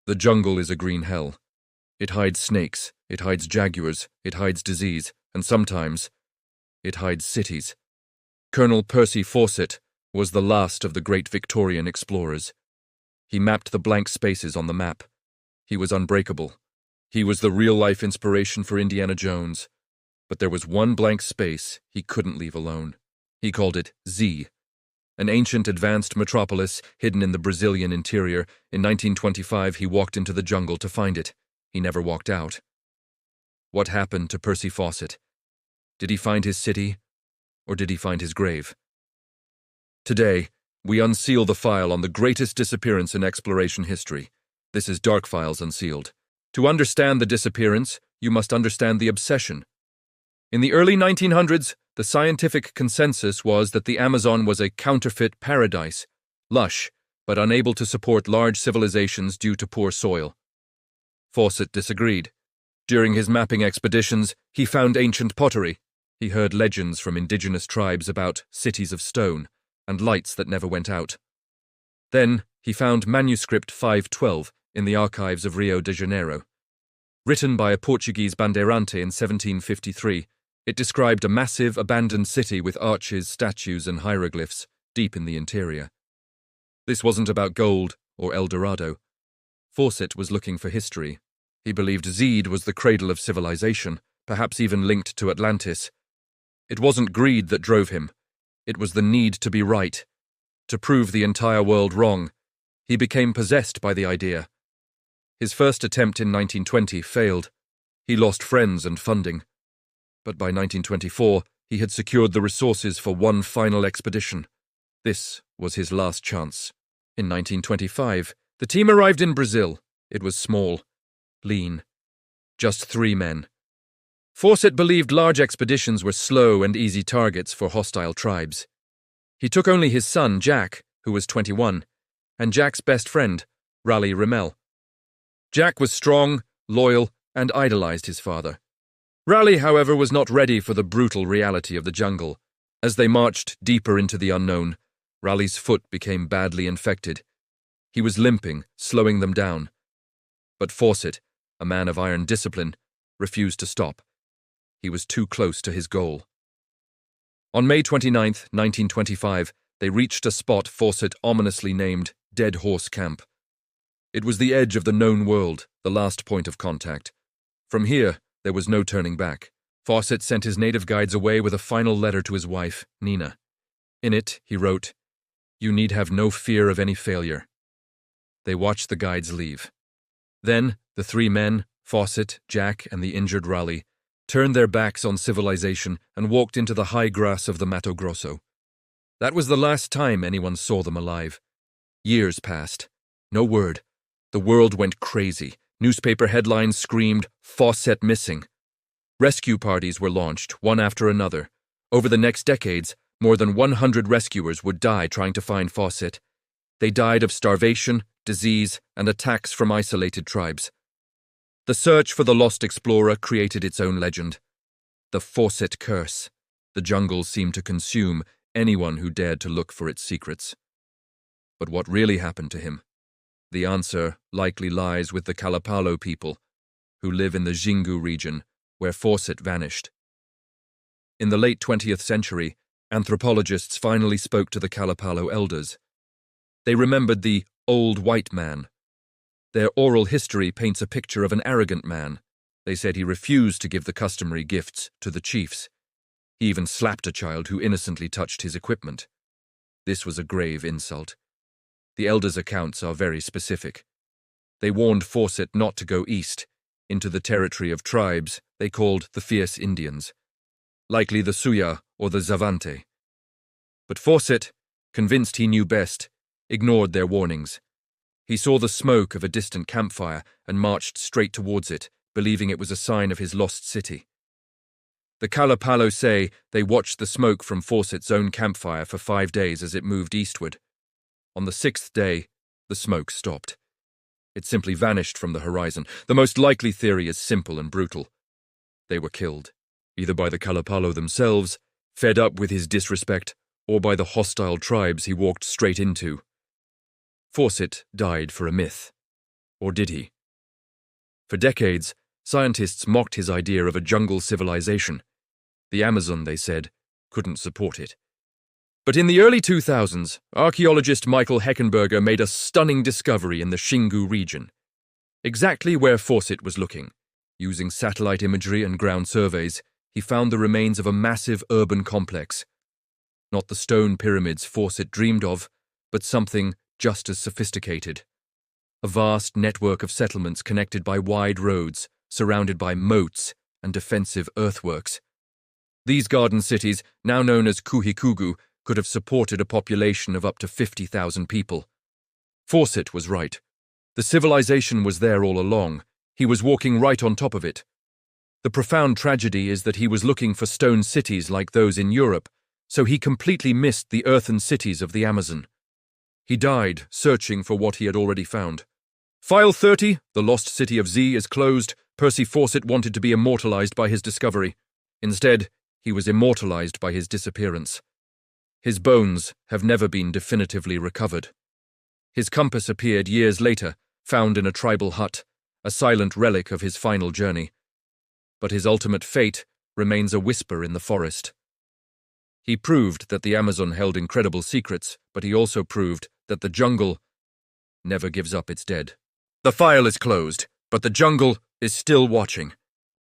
The jungle is a green hell. It hides snakes, it hides jaguars, it hides disease, and sometimes it hides cities. Colonel Percy Fawcett was the last of the great Victorian explorers. He mapped the blank spaces on the map. He was unbreakable. He was the real-life inspiration for Indiana Jones. But there was one blank space he couldn't leave alone. He called it Z, an ancient advanced metropolis hidden in the Brazilian interior. In 1925, he walked into the jungle to find it. He never walked out. What happened to Percy Fawcett? Did he find his city, or did he find his grave? Today, we unseal the file on the greatest disappearance in exploration history. This is Dark Files Unsealed. To understand the disappearance, you must understand the obsession. In the early 1900s, the scientific consensus was that the Amazon was a counterfeit paradise, lush, but unable to support large civilizations due to poor soil. Fawcett disagreed. During his mapping expeditions, he found ancient pottery. He heard legends from indigenous tribes about cities of stone and lights that never went out. Then, he found manuscript 512 in the archives of Rio de Janeiro. Written by a Portuguese bandeirante in 1753, it described a massive, abandoned city with arches, statues, and hieroglyphs deep in the interior. This wasn't about gold or El Dorado. Fawcett was looking for history. He believed Zed was the cradle of civilization, perhaps even linked to Atlantis. It wasn't greed that drove him. It was the need to be right, to prove the entire world wrong. He became possessed by the idea. His first attempt in 1920 failed. He lost friends and funding. But by 1924, he had secured the resources for one final expedition. This was his last chance. In 1925, the team arrived in Brazil. It was small, lean. Just 3 men. Fawcett believed large expeditions were slow and easy targets for hostile tribes. He took only his son, Jack, who was 21, and Jack's best friend, Raleigh Rimmel. Jack was strong, loyal, and idolized his father. Raleigh, however, was not ready for the brutal reality of the jungle. As they marched deeper into the unknown, Raleigh's foot became badly infected. He was limping, slowing them down. But Fawcett, a man of iron discipline, refused to stop. He was too close to his goal. On May 29, 1925, they reached a spot Fawcett ominously named Dead Horse Camp. It was the edge of the known world, the last point of contact. From here, there was no turning back. Fawcett sent his native guides away with a final letter to his wife, Nina. In it, he wrote, "You need have no fear of any failure." They watched the guides leave. Then, the 3 men, Fawcett, Jack, and the injured Raleigh, turned their backs on civilization and walked into the high grass of the Mato Grosso. That was the last time anyone saw them alive. Years passed. No word. The world went crazy. Newspaper headlines screamed, "Fawcett missing." Rescue parties were launched, one after another. Over the next decades, more than 100 rescuers would die trying to find Fawcett. They died of starvation, disease, and attacks from isolated tribes. The search for the lost explorer created its own legend. The Fawcett curse. The jungle seemed to consume anyone who dared to look for its secrets. But what really happened to him? The answer likely lies with the Kalapalo people, who live in the Xingu region, where Fawcett vanished. In the late 20th century, anthropologists finally spoke to the Kalapalo elders. They remembered the old white man. Their oral history paints a picture of an arrogant man. They said he refused to give the customary gifts to the chiefs. He even slapped a child who innocently touched his equipment. This was a grave insult. The elders' accounts are very specific. They warned Fawcett not to go east, into the territory of tribes they called the Fierce Indians, likely the Suya or the Zavante. But Fawcett, convinced he knew best, ignored their warnings. He saw the smoke of a distant campfire and marched straight towards it, believing it was a sign of his lost city. The Kalapalo say they watched the smoke from Fawcett's own campfire for 5 days as it moved eastward. On the 6th day, the smoke stopped. It simply vanished from the horizon. The most likely theory is simple and brutal. They were killed, either by the Kalapalo themselves, fed up with his disrespect, or by the hostile tribes he walked straight into. Fawcett died for a myth. Or did he? For decades, scientists mocked his idea of a jungle civilization. The Amazon, they said, couldn't support it. But in the early 2000s, archaeologist Michael Heckenberger made a stunning discovery in the Xingu region, exactly where Fawcett was looking. Using satellite imagery and ground surveys, he found the remains of a massive urban complex. Not the stone pyramids Fawcett dreamed of, but something just as sophisticated. A vast network of settlements connected by wide roads, surrounded by moats and defensive earthworks. These garden cities, now known as Kuhikugu, could have supported a population of up to 50,000 people. Fawcett was right. The civilization was there all along. He was walking right on top of it. The profound tragedy is that he was looking for stone cities like those in Europe, so he completely missed the earthen cities of the Amazon. He died searching for what he had already found. File 30, the lost city of Z, is closed. Percy Fawcett wanted to be immortalized by his discovery. Instead, he was immortalized by his disappearance. His bones have never been definitively recovered. His compass appeared years later, found in a tribal hut, a silent relic of his final journey. But his ultimate fate remains a whisper in the forest. He proved that the Amazon held incredible secrets, but he also proved that the jungle never gives up its dead. The file is closed, but the jungle is still watching.